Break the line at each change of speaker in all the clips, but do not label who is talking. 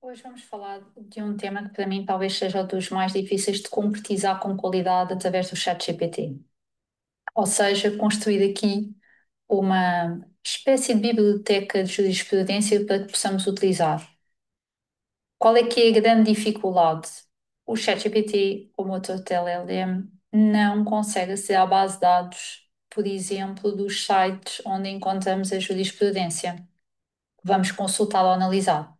Hoje vamos falar de um tema que para mim talvez seja um dos mais difíceis de concretizar com qualidade através do ChatGPT. Ou seja, construir aqui uma espécie de biblioteca de jurisprudência para que possamos utilizar. Qual é que é a grande dificuldade? O ChatGPT, como outro LLM, não consegue aceder à base de dados, por exemplo, dos sites onde encontramos a jurisprudência que vamos consultar ou analisar.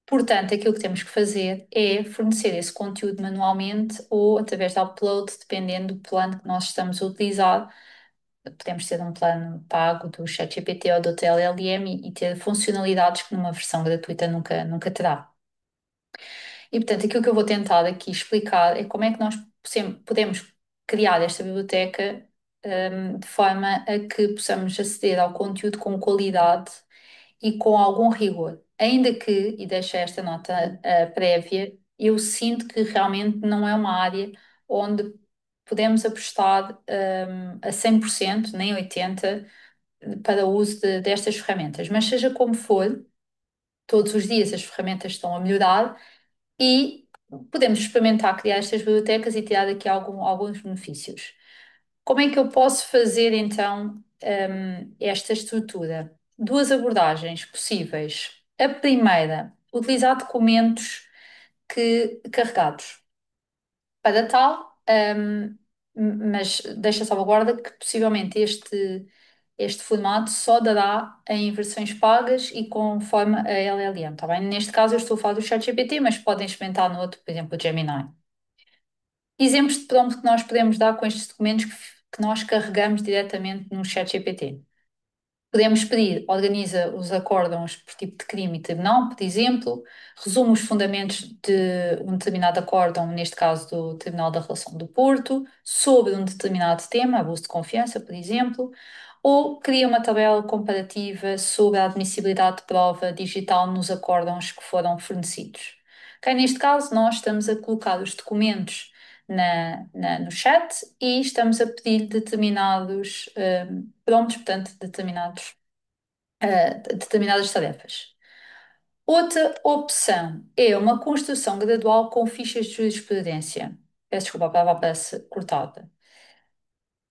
Portanto, aquilo que temos que fazer é fornecer esse conteúdo manualmente ou através de upload, dependendo do plano que nós estamos a utilizar. Podemos ter um plano pago do ChatGPT ou do TLLM e ter funcionalidades que numa versão gratuita nunca terá. E, portanto, aquilo que eu vou tentar aqui explicar é como é que nós podemos criar esta biblioteca, de forma a que possamos aceder ao conteúdo com qualidade e com algum rigor. Ainda que, e deixo esta nota prévia, eu sinto que realmente não é uma área onde podemos apostar a 100%, nem 80%, para o uso destas ferramentas. Mas seja como for, todos os dias as ferramentas estão a melhorar e podemos experimentar criar estas bibliotecas e tirar daqui alguns benefícios. Como é que eu posso fazer então esta estrutura? Duas abordagens possíveis. A primeira, utilizar documentos carregados. Para tal, mas deixa a salvaguarda que possivelmente este formato só dará em versões pagas e conforme a LLM, tá bem? Neste caso eu estou a falar do ChatGPT, mas podem experimentar no outro, por exemplo, o Gemini. Exemplos de prompt que nós podemos dar com estes documentos que nós carregamos diretamente no ChatGPT. Podemos pedir, organiza os acórdãos por tipo de crime e tribunal, por exemplo, resume os fundamentos de um determinado acórdão, neste caso do Tribunal da Relação do Porto, sobre um determinado tema, abuso de confiança, por exemplo, ou cria uma tabela comparativa sobre a admissibilidade de prova digital nos acórdãos que foram fornecidos. Ok, neste caso, nós estamos a colocar os documentos no chat e estamos a pedir determinados prompts, portanto, determinadas tarefas. Outra opção é uma construção gradual com fichas de jurisprudência. Peço desculpa, a palavra parece cortada.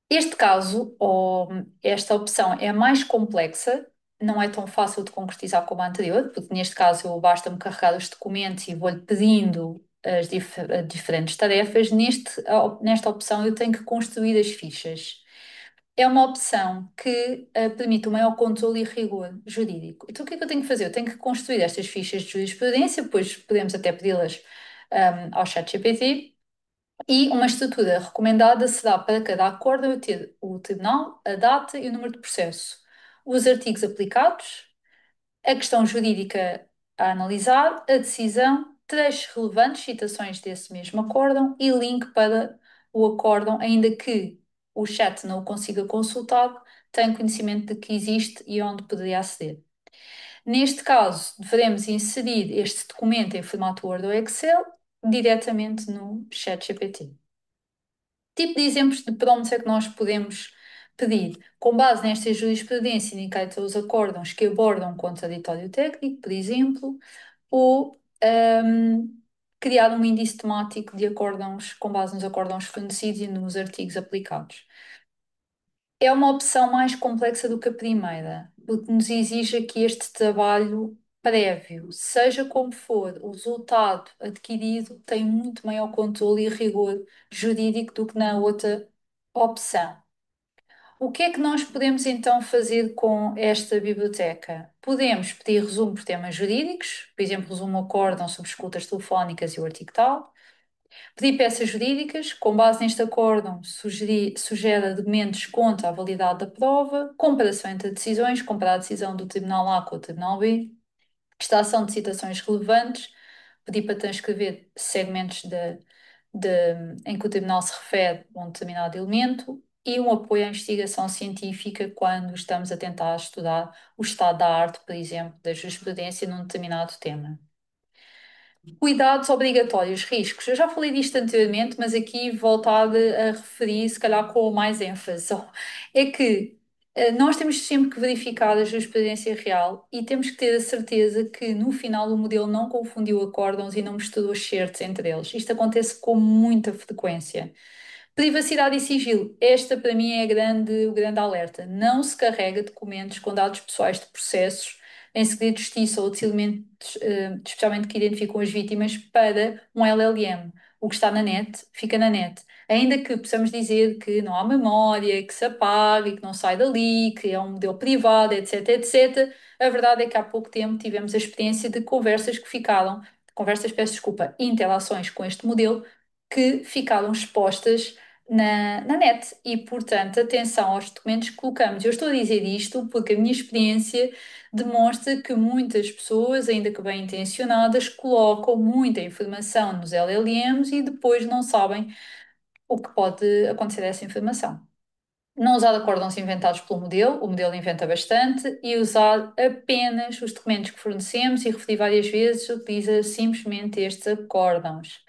Este caso, ou esta opção, é mais complexa, não é tão fácil de concretizar como a anterior, porque neste caso eu basta-me carregar os documentos e vou-lhe pedindo as diferentes tarefas. Nesta opção eu tenho que construir as fichas. É uma opção que permite um maior controle e rigor jurídico. Então, o que é que eu tenho que fazer? Eu tenho que construir estas fichas de jurisprudência, depois podemos até pedi-las ao ChatGPT, e uma estrutura recomendada será para cada acordo eu ter o tribunal, a data e o número de processo, os artigos aplicados, a questão jurídica a analisar, a decisão, trechos relevantes, citações desse mesmo acórdão e link para o acórdão, ainda que o chat não o consiga consultar, tem conhecimento de que existe e onde poderia aceder. Neste caso, devemos inserir este documento em formato Word ou Excel diretamente no ChatGPT. Tipo de exemplos de prompts é que nós podemos pedir? Com base nesta jurisprudência, indica os acórdãos que abordam um contraditório técnico, por exemplo, ou criar um índice temático de acórdãos com base nos acórdãos fornecidos e nos artigos aplicados. É uma opção mais complexa do que a primeira, porque nos exige aqui este trabalho prévio. Seja como for, o resultado adquirido tem muito maior controle e rigor jurídico do que na outra opção. O que é que nós podemos então fazer com esta biblioteca? Podemos pedir resumo por temas jurídicos, por exemplo, resumo acórdão sobre escutas telefónicas e o artigo tal. Pedir peças jurídicas, com base neste acórdão, sugere argumentos contra a validade da prova, comparação entre decisões, comparar a decisão do Tribunal A com o Tribunal B, extração de citações relevantes, pedir para transcrever segmentos em que o Tribunal se refere a um determinado elemento e um apoio à investigação científica quando estamos a tentar estudar o estado da arte, por exemplo, da jurisprudência num determinado tema. Cuidados obrigatórios, riscos. Eu já falei disto anteriormente, mas aqui voltar a referir, se calhar com mais ênfase. É que Nós temos sempre que verificar a jurisprudência real e temos que ter a certeza que no final o modelo não confundiu acórdãos e não misturou excertos entre eles. Isto acontece com muita frequência. Privacidade e sigilo. Esta, para mim, é o grande alerta. Não se carrega documentos com dados pessoais de processos em segredo de justiça ou de elementos, especialmente que identificam as vítimas, para um LLM. O que está na net, fica na net. Ainda que possamos dizer que não há memória, que se apaga e que não sai dali, que é um modelo privado, etc, etc. A verdade é que há pouco tempo tivemos a experiência de conversas que ficaram, conversas, peço desculpa, interações com este modelo, que ficaram expostas na net e, portanto, atenção aos documentos que colocamos. Eu estou a dizer isto porque a minha experiência demonstra que muitas pessoas, ainda que bem intencionadas, colocam muita informação nos LLMs e depois não sabem o que pode acontecer a essa informação. Não usar acórdãos inventados pelo modelo, o modelo inventa bastante, e usar apenas os documentos que fornecemos e referir várias vezes, utiliza simplesmente estes acórdãos.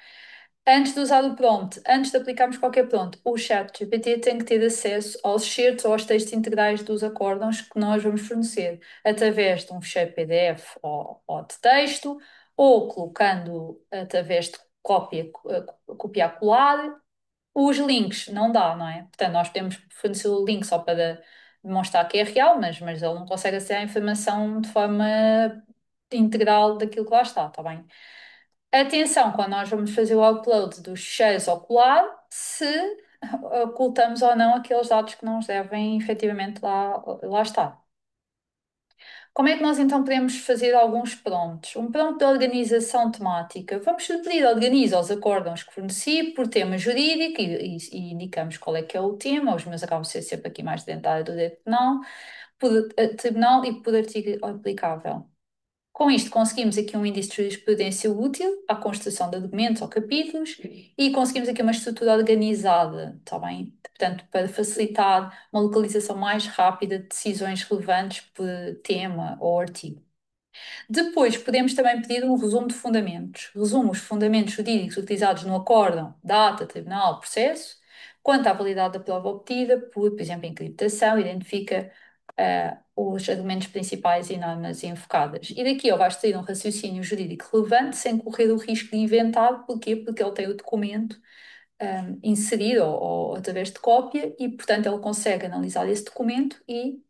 Antes de usar o prompt, antes de aplicarmos qualquer prompt, o chat GPT tem que ter acesso aos excertos ou aos textos integrais dos acórdãos que nós vamos fornecer, através de um ficheiro PDF ou de texto, ou colocando através de cópia, copiar, colar. Os links não dá, não é? Portanto, nós podemos fornecer o link só para demonstrar que é real, mas ele não consegue aceder à informação de forma integral daquilo que lá está bem? Atenção, quando nós vamos fazer o upload dos ficheiros ao colar, se ocultamos ou não aqueles dados que não nos devem efetivamente lá estar. Como é que nós então podemos fazer alguns prompts? Um prompt de organização temática. Vamos pedir, organiza os acórdãos que forneci por tema jurídico e indicamos qual é que é o tema. Os meus acabam de ser sempre aqui mais dentro da área do direito penal, por tribunal e por artigo aplicável. Com isto, conseguimos aqui um índice de jurisprudência útil à construção de documentos ou capítulos e conseguimos aqui uma estrutura organizada, está bem? Portanto, para facilitar uma localização mais rápida de decisões relevantes por tema ou artigo. Depois, podemos também pedir um resumo de fundamentos. Resume os fundamentos jurídicos utilizados no acórdão, data, tribunal, processo. Quanto à validade da prova obtida, por exemplo, encriptação, identifica os argumentos principais e normas invocadas. E daqui ele vai extrair um raciocínio jurídico relevante sem correr o risco de inventar. Porquê? Porque ele tem o documento inserido ou através de cópia e, portanto, ele consegue analisar esse documento e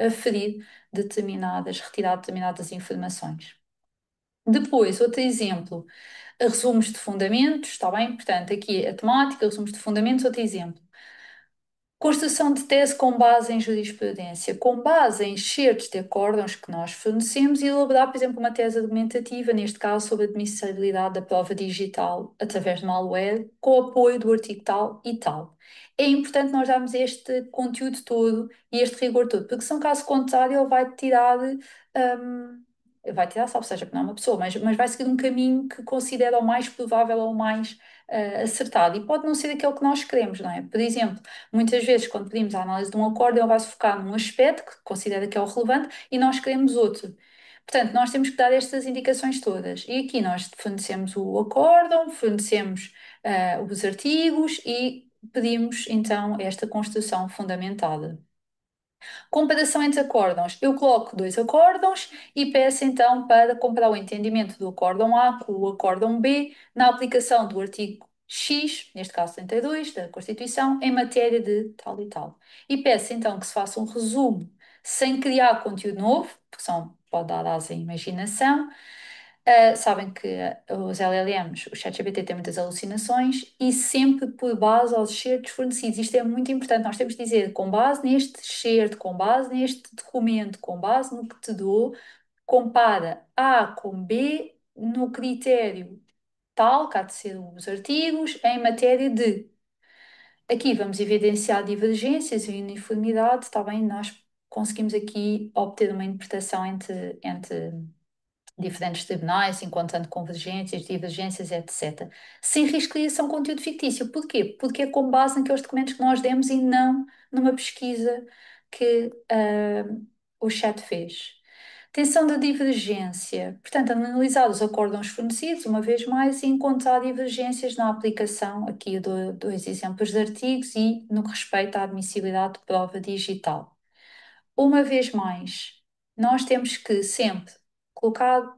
aferir retirar determinadas informações. Depois, outro exemplo, resumos de fundamentos, está bem? Portanto, aqui a temática, resumos de fundamentos, outro exemplo. Construção de tese com base em jurisprudência, com base em excertos de acórdãos que nós fornecemos e elaborar, por exemplo, uma tese argumentativa, neste caso sobre a admissibilidade da prova digital através de malware, com o apoio do artigo tal e tal. É importante nós darmos este conteúdo todo e este rigor todo, porque se não caso contrário ele vai tirar, salvo seja que não é uma pessoa, mas vai seguir um caminho que considera o mais provável ou o mais acertado e pode não ser aquele que nós queremos, não é? Por exemplo, muitas vezes, quando pedimos a análise de um acórdão, ele vai se focar num aspecto que considera que é o relevante e nós queremos outro. Portanto, nós temos que dar estas indicações todas. E aqui nós fornecemos o acórdão, fornecemos os artigos e pedimos então esta construção fundamentada. Comparação entre acórdãos. Eu coloco dois acórdãos e peço então para comparar o entendimento do acórdão A com o acórdão B na aplicação do artigo X, neste caso 32 da Constituição, em matéria de tal e tal. E peço então que se faça um resumo sem criar conteúdo novo, porque pode dar asa à imaginação. Sabem que os LLMs, o ChatGPT tem muitas alucinações e sempre por base aos excertos fornecidos. Isto é muito importante. Nós temos de dizer, com base neste excerto, com base neste documento, com base no que te dou, compara A com B no critério tal, que há de ser os artigos, em matéria de. Aqui vamos evidenciar divergências e uniformidade, está bem? Nós conseguimos aqui obter uma interpretação entre diferentes tribunais, encontrando convergências, divergências, etc. Sem risco de criação de conteúdo fictício. Porquê? Porque é com base naqueles documentos que nós demos e não numa pesquisa que o chat fez. Tensão da divergência. Portanto, analisar os acórdãos fornecidos, uma vez mais, e encontrar divergências na aplicação, aqui eu dou dois exemplos de artigos, e no que respeita à admissibilidade de prova digital. Uma vez mais, nós temos que sempre colocar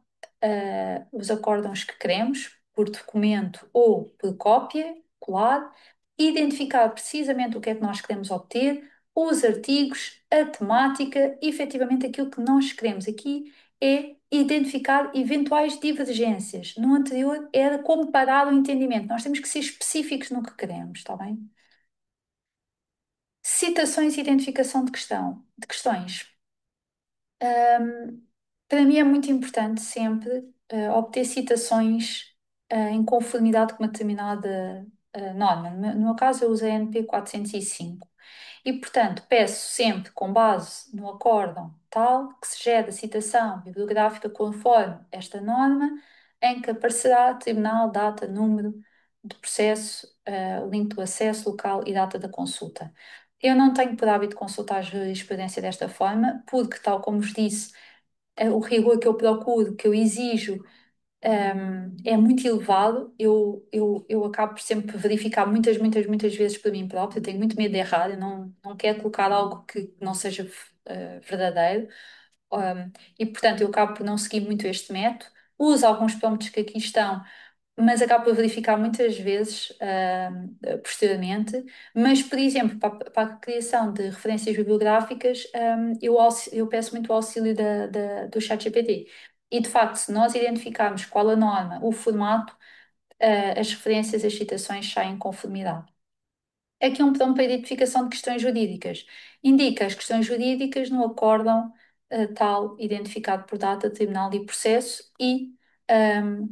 os acórdãos que queremos, por documento ou por cópia, colar, identificar precisamente o que é que nós queremos obter, os artigos, a temática, e efetivamente aquilo que nós queremos aqui é identificar eventuais divergências. No anterior era comparar o entendimento. Nós temos que ser específicos no que queremos, está bem? Citações e identificação de questões. Para mim é muito importante sempre obter citações em conformidade com uma determinada norma. No meu caso, eu usei a NP 405. E, portanto, peço sempre, com base no acórdão tal, que se gere a citação bibliográfica conforme esta norma, em que aparecerá tribunal, data, número de processo, o link do acesso, local e data da consulta. Eu não tenho por hábito consultar a jurisprudência desta forma, porque, tal como vos disse, o rigor que eu procuro, que eu exijo, é muito elevado. Eu acabo por sempre verificar muitas, muitas, muitas vezes por mim própria. Eu tenho muito medo de errar. Eu não quero colocar algo que não seja verdadeiro. E, portanto, eu acabo por não seguir muito este método. Uso alguns prompts que aqui estão, mas acabo por verificar muitas vezes posteriormente. Mas, por exemplo, para a criação de referências bibliográficas, eu peço muito o auxílio do ChatGPT. E, de facto, se nós identificarmos qual a norma, o formato, as referências, as citações saem em conformidade. Aqui um botão para identificação de questões jurídicas. Indica as questões jurídicas no acórdão tal, identificado por data, tribunal e processo e,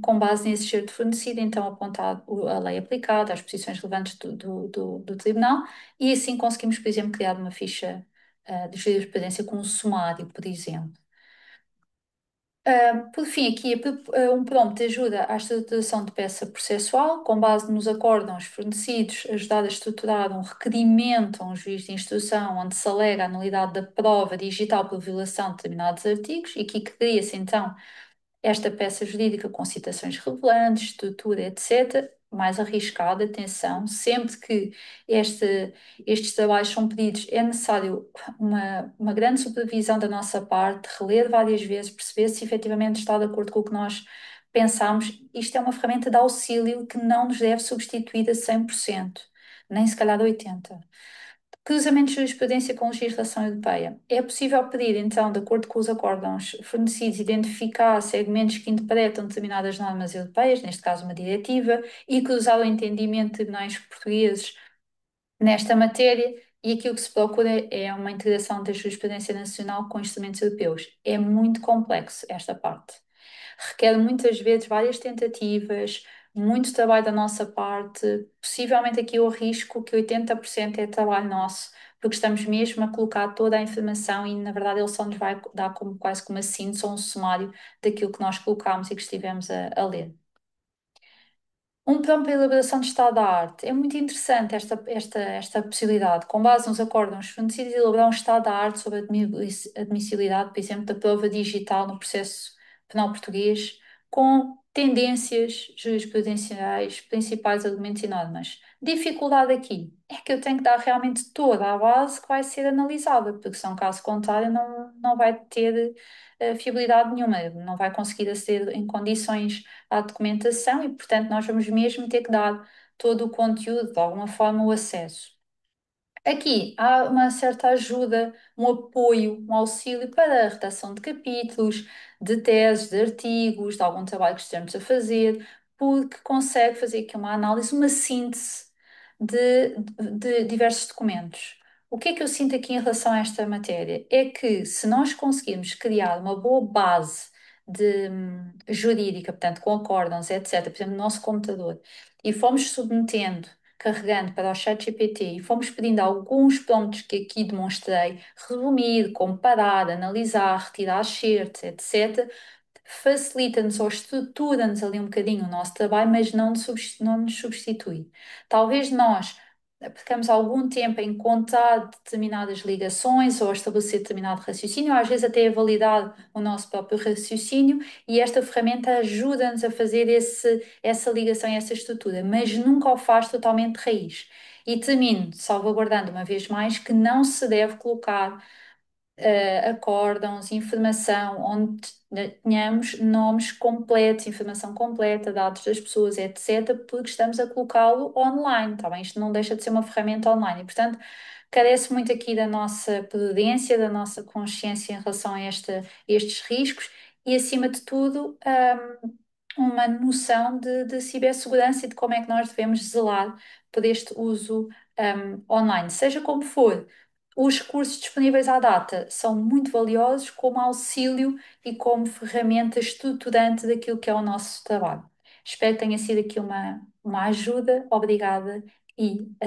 com base nesse excerto fornecido, então apontar a lei aplicada, as posições relevantes do tribunal e assim conseguimos, por exemplo, criar uma ficha de jurisprudência com um sumário, por exemplo. Por fim, aqui um prompt ajuda à estruturação de peça processual, com base nos acórdãos fornecidos, ajudar a estruturar um requerimento a um juiz de instrução, onde se alega a nulidade da prova digital por violação de determinados artigos, e aqui cria-se então esta peça jurídica com citações relevantes, estrutura, etc., mais arriscada, atenção, sempre que estes trabalhos são pedidos, é necessário uma grande supervisão da nossa parte, reler várias vezes, perceber se efetivamente está de acordo com o que nós pensamos. Isto é uma ferramenta de auxílio que não nos deve substituir a 100%, nem se calhar a 80%. Cruzamento de jurisprudência com legislação europeia. É possível pedir, então, de acordo com os acórdãos fornecidos, identificar segmentos que interpretam determinadas normas europeias, neste caso uma diretiva, e cruzar o entendimento de tribunais portugueses nesta matéria, e aquilo que se procura é uma integração da jurisprudência nacional com instrumentos europeus. É muito complexo esta parte. Requer muitas vezes várias tentativas, muito trabalho da nossa parte. Possivelmente aqui eu arrisco que 80% é trabalho nosso, porque estamos mesmo a colocar toda a informação e, na verdade, ele só nos vai dar como, quase como uma síntese ou um sumário daquilo que nós colocámos e que estivemos a ler. Um plano para a elaboração de estado da arte. É muito interessante esta possibilidade. Com base nos acórdãos fornecidos, elaborar um estado da arte sobre a admissibilidade, por exemplo, da prova digital no processo penal português, com tendências jurisprudenciais, principais argumentos e normas. Dificuldade aqui é que eu tenho que dar realmente toda a base que vai ser analisada, porque se não, caso contrário, não vai ter fiabilidade nenhuma, não vai conseguir aceder em condições à documentação e, portanto, nós vamos mesmo ter que dar todo o conteúdo, de alguma forma, o acesso. Aqui há uma certa ajuda, um apoio, um auxílio para a redação de capítulos, de teses, de artigos, de algum trabalho que estejamos a fazer, porque consegue fazer aqui uma análise, uma síntese de diversos documentos. O que é que eu sinto aqui em relação a esta matéria? É que se nós conseguirmos criar uma boa base jurídica, portanto, com acórdãos, etc., por exemplo, no nosso computador, e fomos submetendo carregando para o ChatGPT e fomos pedindo alguns prompts que aqui demonstrei, resumir, comparar, analisar, retirar excertos, etc., facilita-nos ou estrutura-nos ali um bocadinho o nosso trabalho, mas não nos substitui. Talvez nós percamos algum tempo em contar determinadas ligações ou a estabelecer determinado raciocínio, às vezes até a validar o nosso próprio raciocínio, e esta ferramenta ajuda-nos a fazer essa ligação e essa estrutura, mas nunca o faz totalmente de raiz. E termino salvaguardando uma vez mais que não se deve colocar acórdãos, informação, onde tenhamos nomes completos, informação completa, dados das pessoas, etc., porque estamos a colocá-lo online, tá bem? Isto não deixa de ser uma ferramenta online e, portanto, carece muito aqui da nossa prudência, da nossa consciência em relação a estes riscos e, acima de tudo, uma noção de cibersegurança e de como é que nós devemos zelar por este uso, online. Seja como for, os recursos disponíveis à data são muito valiosos como auxílio e como ferramenta estruturante daquilo que é o nosso trabalho. Espero que tenha sido aqui uma ajuda. Obrigada e